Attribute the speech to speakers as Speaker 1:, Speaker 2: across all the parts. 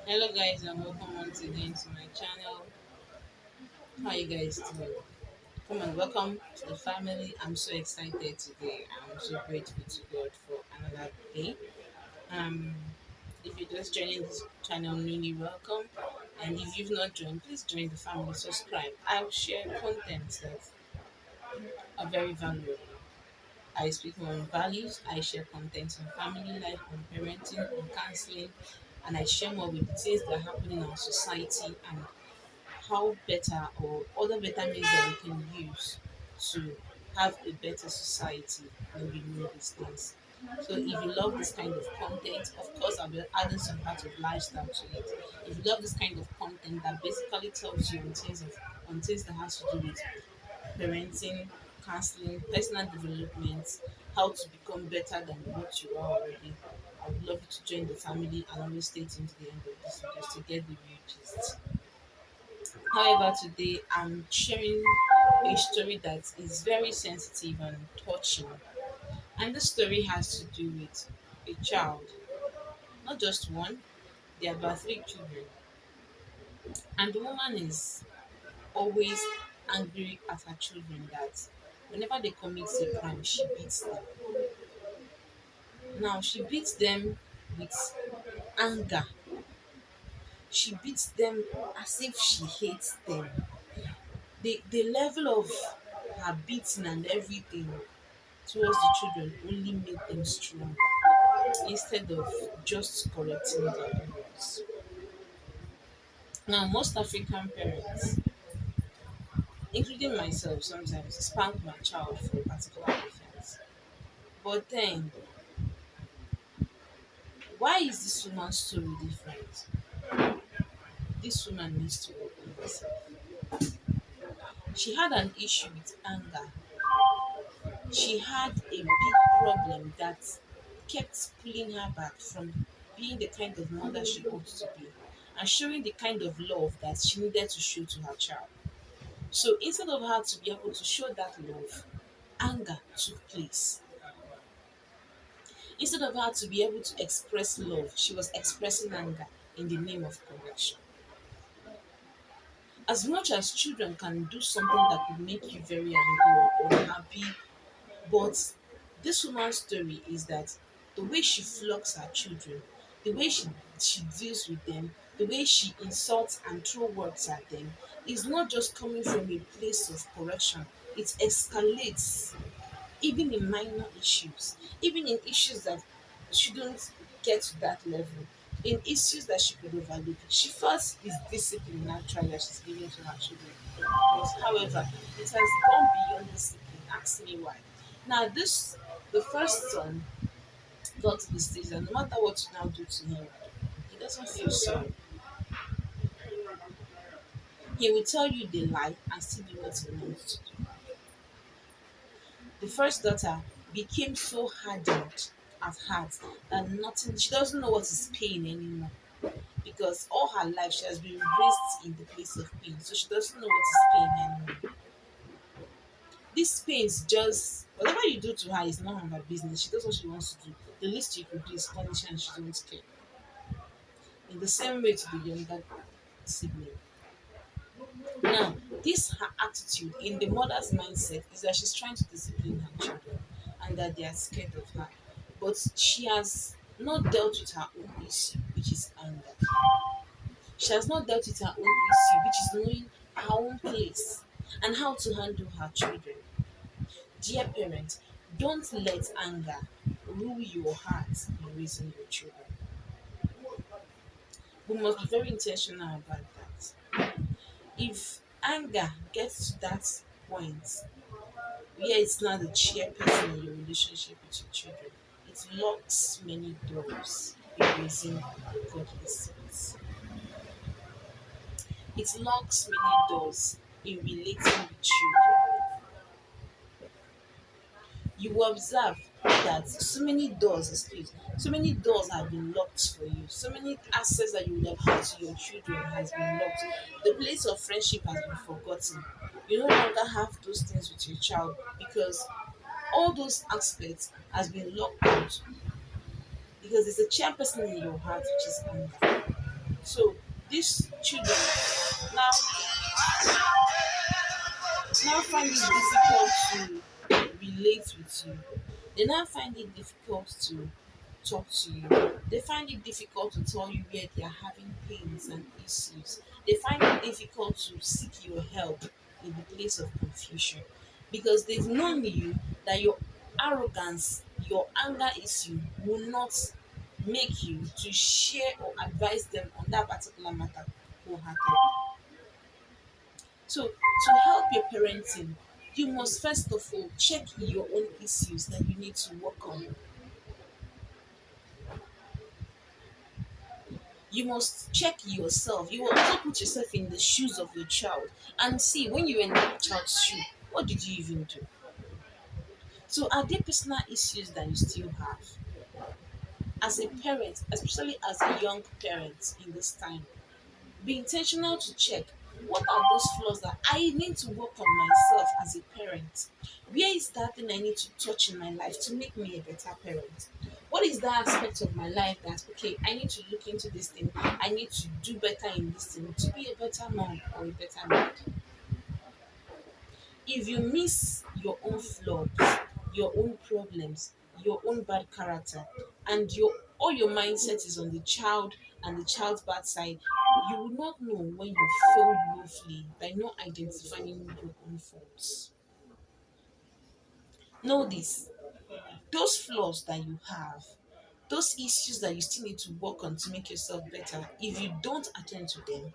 Speaker 1: Hello guys and welcome once again to my channel. How are you guys doing? Come on, welcome to the family. I'm so excited today. I'm so grateful to God for another day. Um if you're just joining this channel newly, welcome. And if you've not joined, please join the family, subscribe. I'll share content that are very valuable. I speak more on values, I share content on family life, on parenting, on counseling, and I share more with the things that are happening in our society and how better or other better means that we can use to have a better society when we know these things. So if you love this kind of content, of course I'll be adding some part of lifestyle to it. If you love this kind of content that basically tells you on things that has to do with parenting, counseling, personal development, how to become better than what you are already, I would love you to join the family and always stay tuned to the end of this video to get the real gist. However, today I'm sharing a story that is very sensitive and touching. And this story has to do with a child, not just one, there are about three children. And the woman is always angry at her children that whenever they commit a crime, she beats them. Now, she beats them with anger, she beats them as if she hates them. The level of her beating and everything towards the children only made them stronger instead of just correcting their errors. Now, most African parents, including myself, sometimes spank my child for a particular offense. But then, why is this woman's story different? This woman needs to work on herself. She had an issue with anger. She had a big problem that kept pulling her back from being the kind of mother she ought to be and showing the kind of love that she needed to show to her child. So instead of her to be able to show that love, anger took place. Instead of her to be able to express love, she was expressing anger in the name of correction. As much as children can do something that could make you very angry or unhappy, but this woman's story is that the way she flocks her children, the way she deals with them, the way she insults and throw words at them is not just coming from a place of correction. It escalates even in minor issues, even in issues that shouldn't get to that level, in issues that she could overlook. She first is discipline naturally that she's giving to her children. But however, it has gone beyond discipline. Ask me why. Now this the first son got to the stage that no matter what you now do to him, he doesn't feel sorry. He will tell you the lie and still do what he wants to do. The first daughter became so hardened at heart that nothing she doesn't know what is pain anymore because all her life she has been raised in the place of pain, so she doesn't know what is pain anymore. This pain is just whatever you do to her is none of her business. She does what she wants to do. The least you could do is punish her and she don't care. In the same way to the younger sibling. Now, this her attitude in the mother's mindset is that she's trying to discipline her children and that they are scared of her. But she has not dealt with her own issue, which is anger. She has not dealt with her own issue, which is knowing her own place and how to handle her children. Dear parents, don't let anger rule your heart in raising your children. We must be very intentional about that. If anger gets to that point where it's not the chairperson in your relationship with your children, it locks many doors in raising godly seeds. It locks many doors in relating with children. You will observe that so many doors have been locked for you. So many access that you would have had to your children has been locked. The place of friendship has been forgotten. You no longer have those things with your child because all those aspects has been locked out because there's a chairperson in your heart which is anger. So these children now now find it difficult to relate with you. They now find it difficult to talk to you. They find it difficult to tell you where they are having pains and issues. They find it difficult to seek your help in the place of confusion because they've known you that your arrogance, your anger issue will not make you to share or advise them on that particular matter wholeheartedly. So, to help your parenting, you must first of all check your own issues that you need to work on. You must check yourself. You will also put yourself in the shoes of your child and see when you're in that child's shoe, what did you even do? So, are there personal issues that you still have as a parent, especially as a young parent in this time? Be intentional to check what are those flaws that I need to work on myself as a parent. Where is that thing I need to touch in my life to make me a better parent? What is that aspect of my life that okay, I need to look into this thing, I need to do better in this thing to be a better mom or a better dad? If you miss your own flaws, your own problems, your own bad character, and your all your mindset is on the child and the child's bad side, you will not know when you failed woefully by not identifying your own faults. Know this: those flaws that you have, those issues that you still need to work on to make yourself better, if you don't attend to them,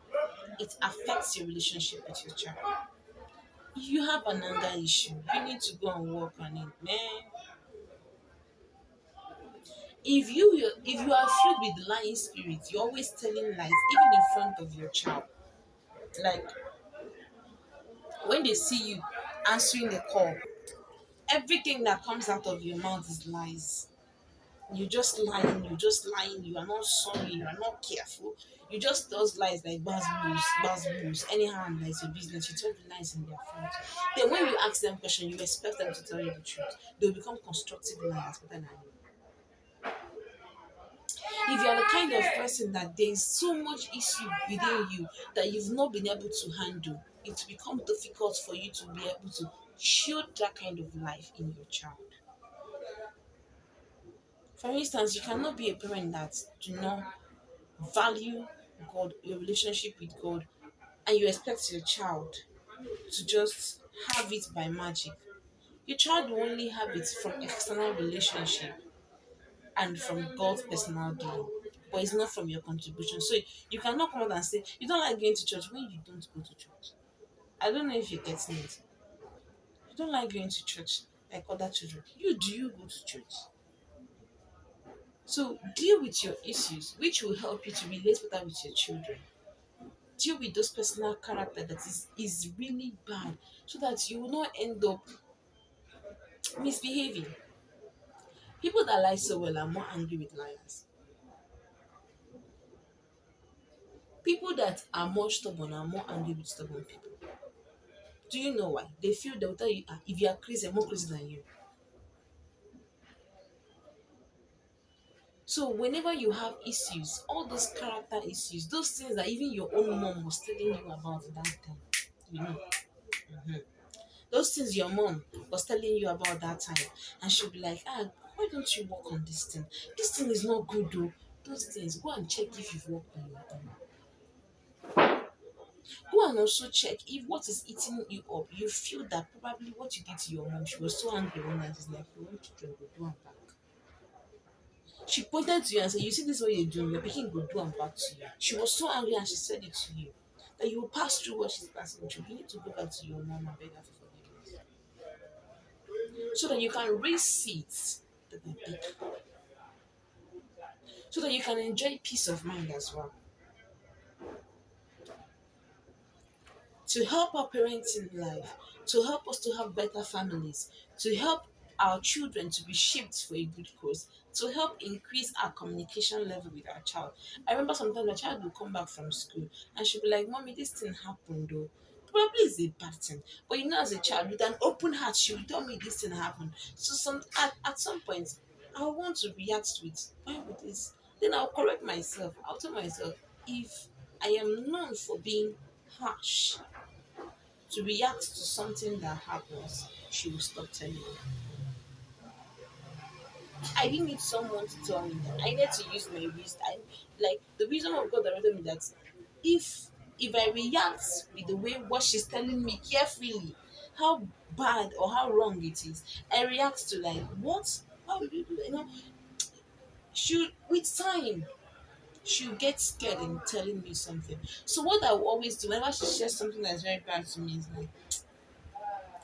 Speaker 1: it affects your relationship with your child. If you have an anger issue, you need to go and work on it, man. If you are filled with lying spirits, you're always telling lies, even in front of your child. Like when they see you answering the call, everything that comes out of your mouth is lies. You're just lying, you are not sorry, you are not careful. You just those lies like buzz booze, anyhow, and that's your business. You tell the lies in their front. Then when you ask them question, you expect them to tell you the truth. They'll become constructive liars better than you. If you're the kind of person that there's so much issue within you that you've not been able to handle, it becomes difficult for you to be able to shield that kind of life in your child. For instance, you cannot be a parent that do not value God, your relationship with God, and you expect your child to just have it by magic. Your child will only have it from external relationship and from God's personal doing, but it's not from your contribution. So you cannot come out and say you don't like going to church when you don't go to church. I don't know if you're getting it. You don't like going to church like other children. Do you go to church? So deal with your issues, which will help you to relate better with your children. Deal with those personal character that is really bad so that you will not end up misbehaving. People that lie so well are more angry with liars. People that are more stubborn are more angry with stubborn people. Do you know why? They feel they'll tell you, "Ah, if you are crazy, I'm more crazy than you." So whenever you have issues, all those character issues, those things that even your own mom was telling you about at that time, you know, mhm. Those things your mom was telling you about that time, and she'll be like, "Ah, why don't you work on this thing? This thing is not good though. Those things, go and check if you've worked on your own. Go and also check if what is eating you up, you feel that probably what you did to your mom, she was so angry one night, she's like, you want children, go do and back." She pointed to you and said, "You see this what you're doing, your picking go do and back to you." She was so angry and she said it to you. That you will pass through what she's passing through. You need to go back to your mom and beg her for forgiveness. So that you can raise seeds that are big. So that you can enjoy peace of mind as well. To help our parenting life, to help us to have better families, to help our children to be shaped for a good cause, to help increase our communication level with our child. I remember sometimes my child will come back from school and she'll be like, "Mommy, this thing happened though." Probably it's a bad thing. But you know, as a child, with an open heart, she will tell me this thing happened. So at some point, I want to react to it. Why would this? Then I'll correct myself. I'll tell myself, if I am known for being harsh to react to something that happens, she will stop telling me. I didn't need someone to tell me that. I need to use my wisdom. Like the wisdom of God directed me that if if I react with the way what she's telling me carefully, how bad or how wrong it is, I react to like what? Why would you do that? She with time she'll get scared in telling me something. So what I will always do whenever she shares something that's very bad to me is like,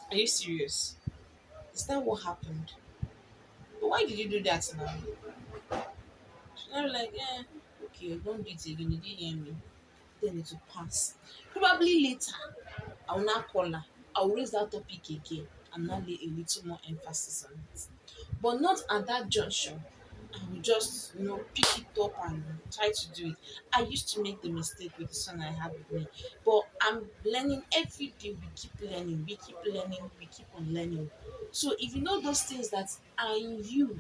Speaker 1: are you serious? Is that what happened? But why did you do that now? She'll be like, yeah, okay, don't do it again, you didn't hear me. Then it will pass. Probably later, I will not call her. I will raise that topic again and now lay a little more emphasis on it. But not at that junction. I will just, pick it up and try to do it. I used to make the mistake with the son I had with me, but I'm learning every day. We keep learning, we keep on learning. So if you know those things that are in you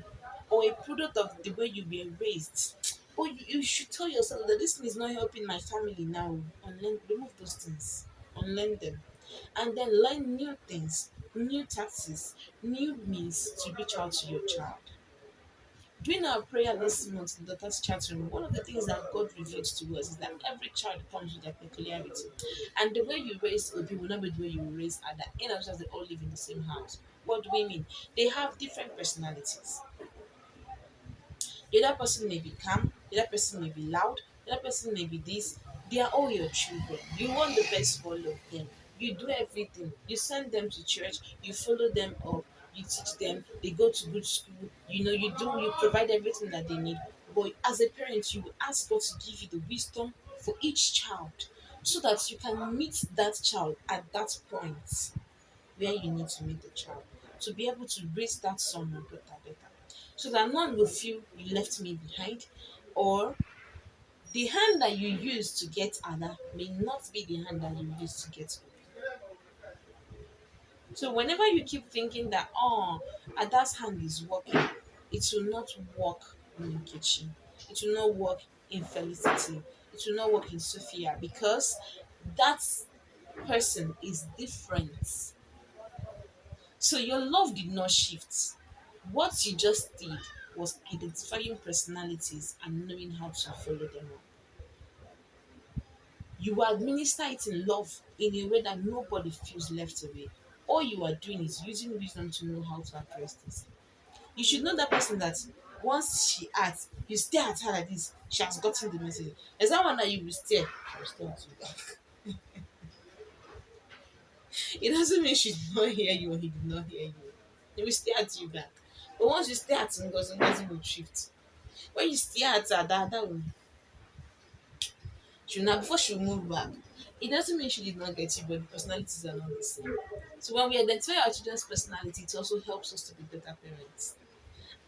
Speaker 1: or a product of the way you were raised, but you should tell yourself that this thing is not helping my family now. Unlearn, remove those things, unlearn them, and then learn new things, new tactics, new means to reach out to your child. During our prayer this month in the daughter's chat room, one of the things that God revealed to us is that every child comes with a peculiarity. And the way you raise Obi will not be the way you will raise Ada. In as much as they all live in the same house. What do we mean? They have different personalities. The other person may be calm, the other person may be loud, the other person may be this. They are all your children. You want the best for all of them. You do everything. You send them to church, you follow them up, you teach them, they go to good school, you provide everything that they need. But as a parent, you will ask God to give you the wisdom for each child so that you can meet that child at that point where you need to meet the child to be able to raise that son or daughter better. So that none will feel you left me behind, or the hand that you use to get Ada may not be the hand that you use to get Obi. So whenever you keep thinking that, oh, Ada's hand is working, it will not work in Nkechi. It will not work in Felicity. It will not work in Sophia because that person is different. So your love did not shift. What you just did was identifying personalities and knowing how to follow them up. You will administer it in love in a way that nobody feels left away. All you are doing is using wisdom to know how to address this. You should know that person that once she acts, you stare at her like this, she has gotten the message. Is that one that you will stare? She will stare at you back. It doesn't mean she did not hear you or he did not hear you. He will stare at you back. But once you stare at him, Ngozi will shift. When you stare at her, that will she will now before she will move back. It doesn't mean she did not get you, but the personalities are not the same. So when we identify our children's personality, it also helps us to be better parents.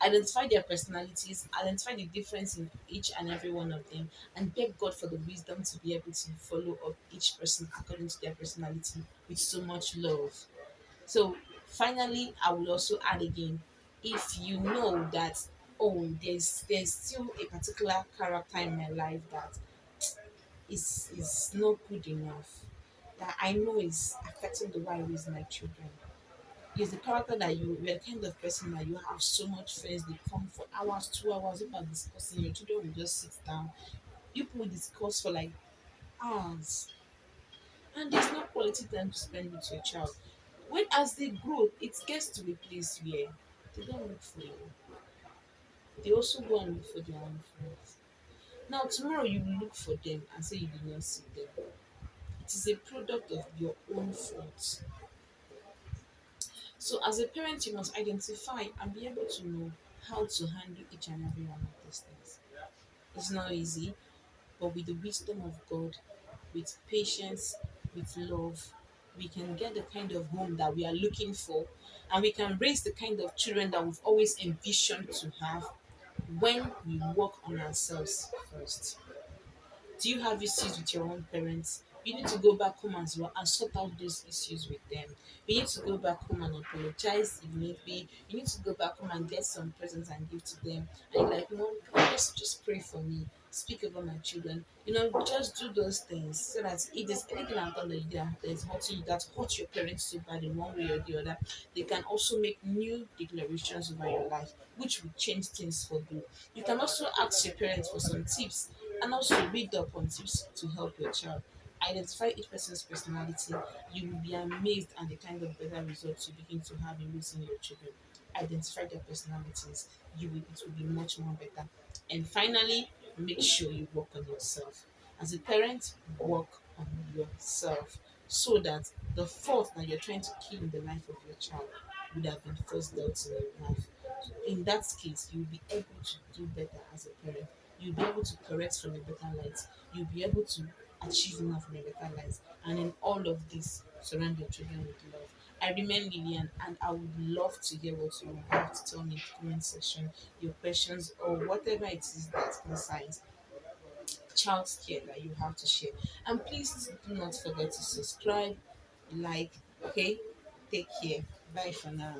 Speaker 1: Identify their personalities, identify the difference in each and every one of them, and beg God for the wisdom to be able to follow up each person according to their personality with so much love. So finally, I will also add again, if you know that, oh, there's still a particular character in my life that is not good enough, that I know is affecting the way I raise my children. Is the character that you're the kind of person that you have so much friends, they come for hours, 2 hours, you are discussing, your children will just sit down. You people discuss for like hours. And there's no quality time to spend with your child. When as they grow, it gets to a place where they don't look for you. They also go and look for their own friends. Now tomorrow you will look for them and say you did not see them. It is a product of your own fault. So as a parent, you must identify and be able to know how to handle each and every one of these things. It's not easy, but with the wisdom of God, with patience, with love, we can get the kind of home that we are looking for, and we can raise the kind of children that we've always envisioned to have when we work on ourselves first. Do you have issues with your own parents? You need to go back home as well and sort out those issues with them. You need to go back home and apologize if need be. You need to go back home and get some presents and give to them. And you're like, just pray for me. speak over my children. Just do those things so that if there's anything I've done that is hurting you, that hurt your parents so bad in one way or the other, they can also make new declarations over your life, which will change things for good. You can also ask your parents for some tips and also read up on tips to help your child. Identify each person's personality. You will be amazed at the kind of better results you begin to have in raising your children. Identify their personalities. It will be much more better. And finally, make sure you work on yourself. As a parent, work on yourself so that the fault that you're trying to kill in the life of your child would have been first dealt in your life. In that case, you'll be able to do better as a parent. You'll be able to correct from a better light. You'll be able to achieve more from a better light. And in all of this, surround your children with love. I remain Lillian, and I would love to hear what you have to tell me in the comment section, your questions, or whatever it is that concerns child care that you have to share. And please do not forget to subscribe, like, okay? Take care. Bye for now.